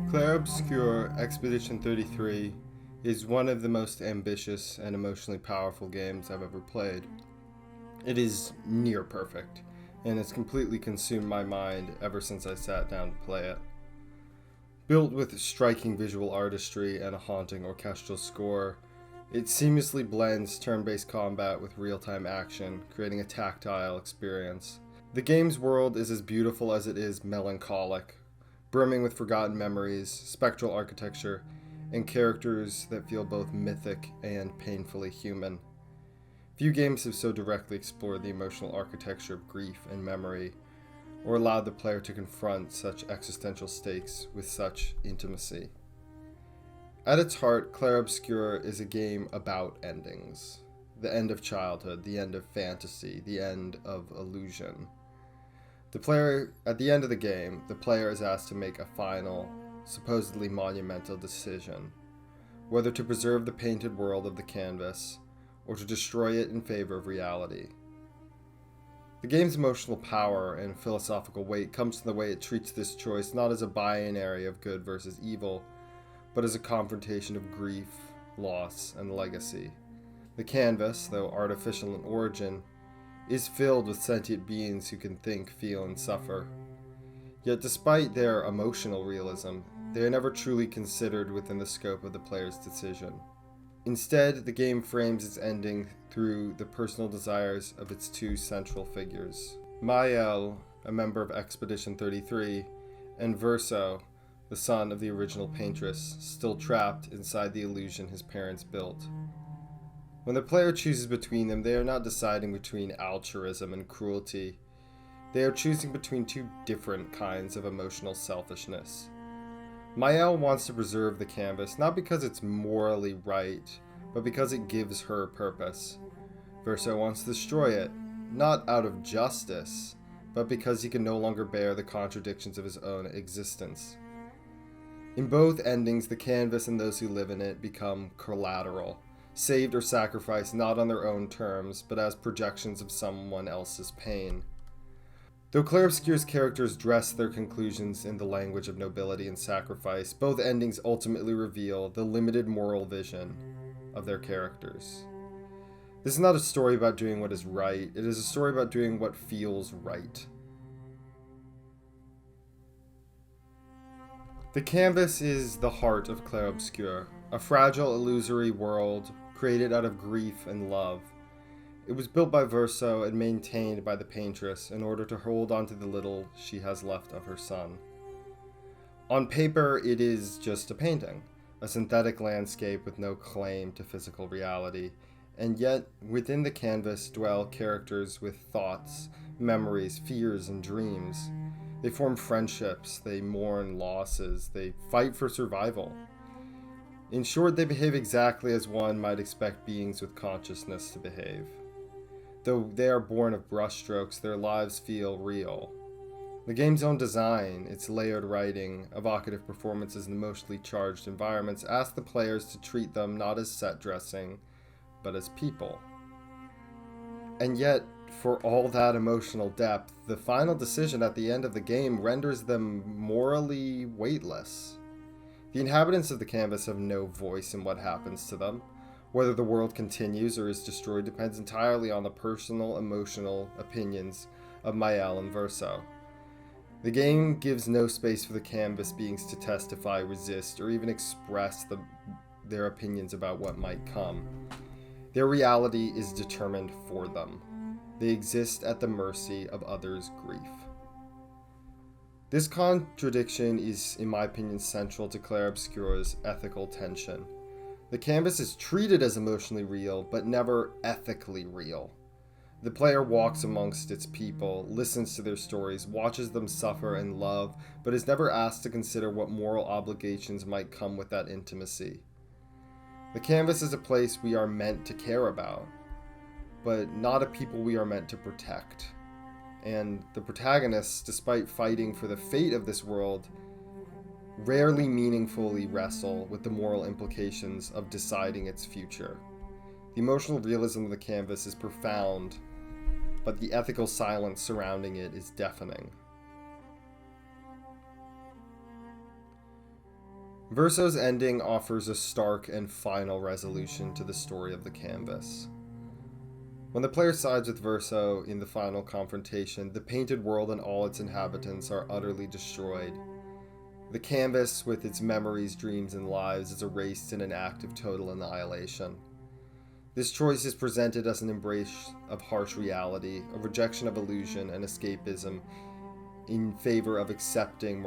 Clair Obscur Expedition 33 is one of the most ambitious and emotionally powerful games I've ever played. It is near perfect, and it's completely consumed my mind ever since I sat down to play it. Built with striking visual artistry and a haunting orchestral score, it seamlessly blends turn-based combat with real-time action, creating a tactile experience. The game's world is as beautiful as it is melancholic, brimming with forgotten memories, spectral architecture, and characters that feel both mythic and painfully human. Few games have so directly explored the emotional architecture of grief and memory, or allowed the player to confront such existential stakes with such intimacy. At its heart, Clair Obscur is a game about endings. The end of childhood, the end of fantasy, the end of illusion. At the end of the game, the player is asked to make a final, supposedly monumental decision, whether to preserve the painted world of the canvas or to destroy it in favor of reality. The game's emotional power and philosophical weight comes from the way it treats this choice not as a binary of good versus evil, but as a confrontation of grief, loss, and legacy. The canvas, though artificial in origin, is filled with sentient beings who can think, feel, and suffer. Yet despite their emotional realism, they are never truly considered within the scope of the player's decision. Instead, the game frames its ending through the personal desires of its two central figures. Mael, a member of Expedition 33, and Verso, the son of the original paintress, still trapped inside the illusion his parents built. When the player chooses between them, they are not deciding between altruism and cruelty. They are choosing between two different kinds of emotional selfishness. Mael wants to preserve the canvas not because it's morally right, but because it gives her purpose. Verso wants to destroy it, not out of justice, but because he can no longer bear the contradictions of his own existence. In both endings, the canvas and those who live in it become collateral, saved or sacrificed not on their own terms, but as projections of someone else's pain. Though Clair Obscur's characters dress their conclusions in the language of nobility and sacrifice, both endings ultimately reveal the limited moral vision of their characters. This is not a story about doing what is right, it is a story about doing what feels right. The canvas is the heart of Clair Obscur, a fragile, illusory world created out of grief and love. It was built by Verso and maintained by the paintress in order to hold on to the little she has left of her son. On paper, it is just a painting, a synthetic landscape with no claim to physical reality, and yet within the canvas dwell characters with thoughts, memories, fears, and dreams. They form friendships, they mourn losses, they fight for survival. In short, they behave exactly as one might expect beings with consciousness to behave. Though they are born of brushstrokes, their lives feel real. The game's own design, its layered writing, evocative performances, and emotionally charged environments ask the players to treat them not as set dressing, but as people. And yet, for all that emotional depth, the final decision at the end of the game renders them morally weightless. The inhabitants of the canvas have no voice in what happens to them. Whether the world continues or is destroyed depends entirely on the personal, emotional opinions of Mael and Verso. The game gives no space for the canvas beings to testify, resist, or even express their opinions about what might come. Their reality is determined for them. They exist at the mercy of others' grief. This contradiction is, in my opinion, central to Clair Obscur's ethical tension. The canvas is treated as emotionally real, but never ethically real. The player walks amongst its people, listens to their stories, watches them suffer and love, but is never asked to consider what moral obligations might come with that intimacy. The canvas is a place we are meant to care about, but not a people we are meant to protect. And the protagonists, despite fighting for the fate of this world, rarely meaningfully wrestle with the moral implications of deciding its future. The emotional realism of the canvas is profound, but the ethical silence surrounding it is deafening. Verso's ending offers a stark and final resolution to the story of the canvas. When the player sides with Verso in the final confrontation, the painted world and all its inhabitants are utterly destroyed. The canvas, with its memories, dreams, and lives, is erased in an act of total annihilation. This choice is presented as an embrace of harsh reality, a rejection of illusion and escapism in favor of accepting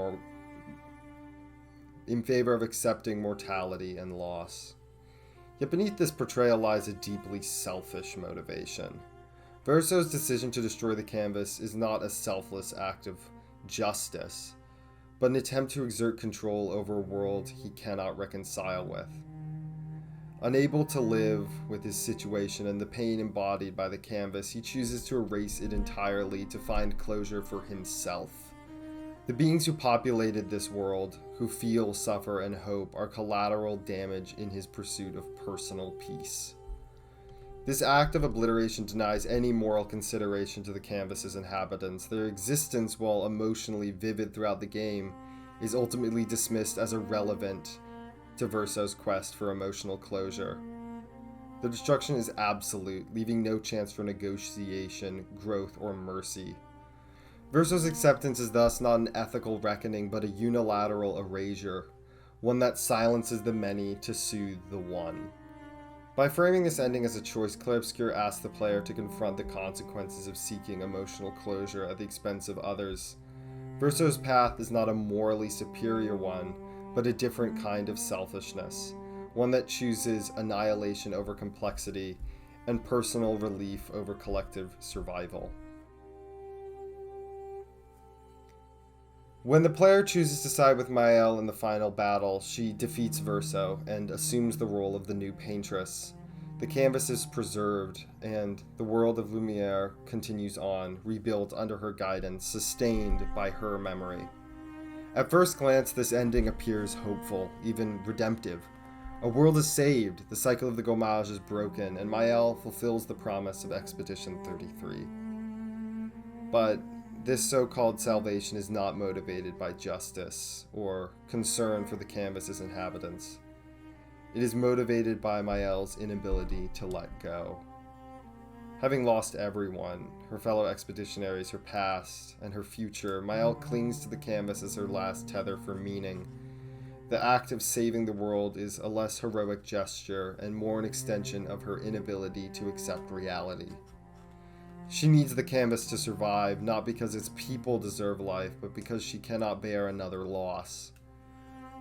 mortality and loss. Yet beneath this portrayal lies a deeply selfish motivation. Verso's decision to destroy the canvas is not a selfless act of justice, but an attempt to exert control over a world he cannot reconcile with. Unable to live with his situation and the pain embodied by the canvas, he chooses to erase it entirely to find closure for himself. The beings who populated this world, who feel, suffer, and hope, are collateral damage in his pursuit of personal peace. This act of obliteration denies any moral consideration to the canvas's inhabitants. Their existence, while emotionally vivid throughout the game, is ultimately dismissed as irrelevant to Verso's quest for emotional closure. The destruction is absolute, leaving no chance for negotiation, growth, or mercy. Verso's acceptance is thus not an ethical reckoning, but a unilateral erasure, one that silences the many to soothe the one. By framing this ending as a choice, Clair Obscur asks the player to confront the consequences of seeking emotional closure at the expense of others. Verso's path is not a morally superior one, but a different kind of selfishness, one that chooses annihilation over complexity and personal relief over collective survival. When the player chooses to side with Maëlle in the final battle, she defeats Verso and assumes the role of the new paintress. The canvas is preserved, and the world of Lumiere continues on, rebuilt under her guidance, sustained by her memory. At first glance, this ending appears hopeful, even redemptive. A world is saved, the cycle of the Gommage is broken, and Maëlle fulfills the promise of Expedition 33. But this so-called salvation is not motivated by justice or concern for the canvas's inhabitants. It is motivated by Maëlle's inability to let go. Having lost everyone, her fellow expeditionaries, her past, and her future, Maëlle clings to the canvas as her last tether for meaning. The act of saving the world is a less heroic gesture and more an extension of her inability to accept reality. She needs the canvas to survive, not because its people deserve life, but because she cannot bear another loss.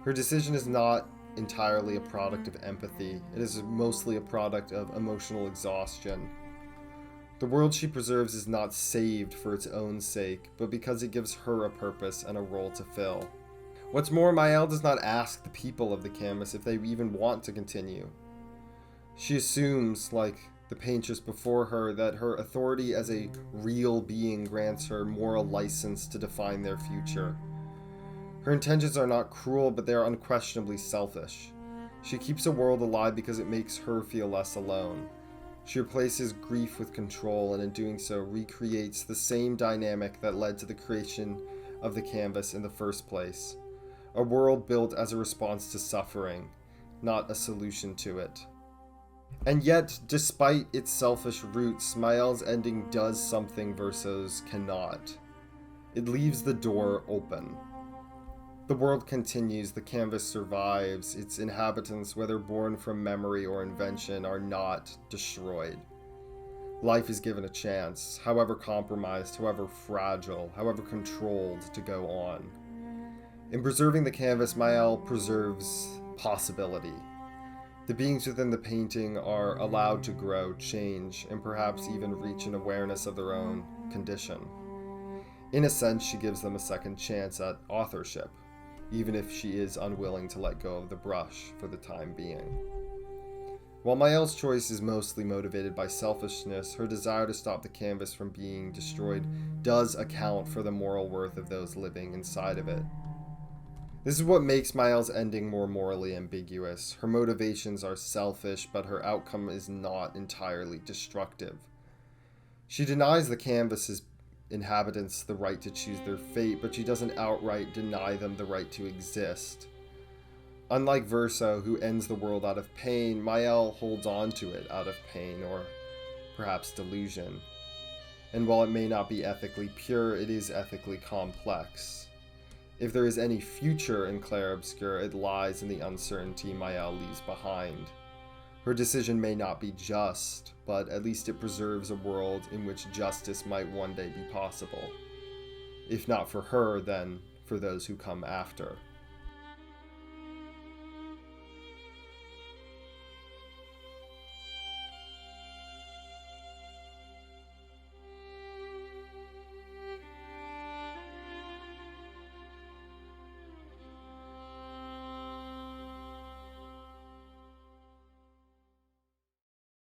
Her decision is not entirely a product of empathy. It is mostly a product of emotional exhaustion. The world she preserves is not saved for its own sake, but because it gives her a purpose and a role to fill. What's more, Maëlle does not ask the people of the canvas if they even want to continue. She assumes, like the paintress before her, that her authority as a real being grants her moral license to define their future. Her intentions are not cruel, but they are unquestionably selfish. She keeps a world alive because it makes her feel less alone. She replaces grief with control, and in doing so recreates the same dynamic that led to the creation of the canvas in the first place. A world built as a response to suffering, not a solution to it. And yet, despite its selfish roots, Maëlle's ending does something Verso's cannot. It leaves the door open. The world continues, the canvas survives, its inhabitants, whether born from memory or invention, are not destroyed. Life is given a chance, however compromised, however fragile, however controlled, to go on. In preserving the canvas, Maëlle preserves possibility. The beings within the painting are allowed to grow, change, and perhaps even reach an awareness of their own condition. In a sense, she gives them a second chance at authorship, even if she is unwilling to let go of the brush for the time being. While Maëlle's choice is mostly motivated by selfishness, her desire to stop the canvas from being destroyed does account for the moral worth of those living inside of it. This is what makes Maëlle's ending more morally ambiguous. Her motivations are selfish, but her outcome is not entirely destructive. She denies the canvas's inhabitants the right to choose their fate, but she doesn't outright deny them the right to exist. Unlike Verso, who ends the world out of pain, Mael holds on to it out of pain, or perhaps delusion. And while it may not be ethically pure, it is ethically complex. If there is any future in Clair Obscur, it lies in the uncertainty Mael leaves behind. Her decision may not be just, but at least it preserves a world in which justice might one day be possible. If not for her, then for those who come after.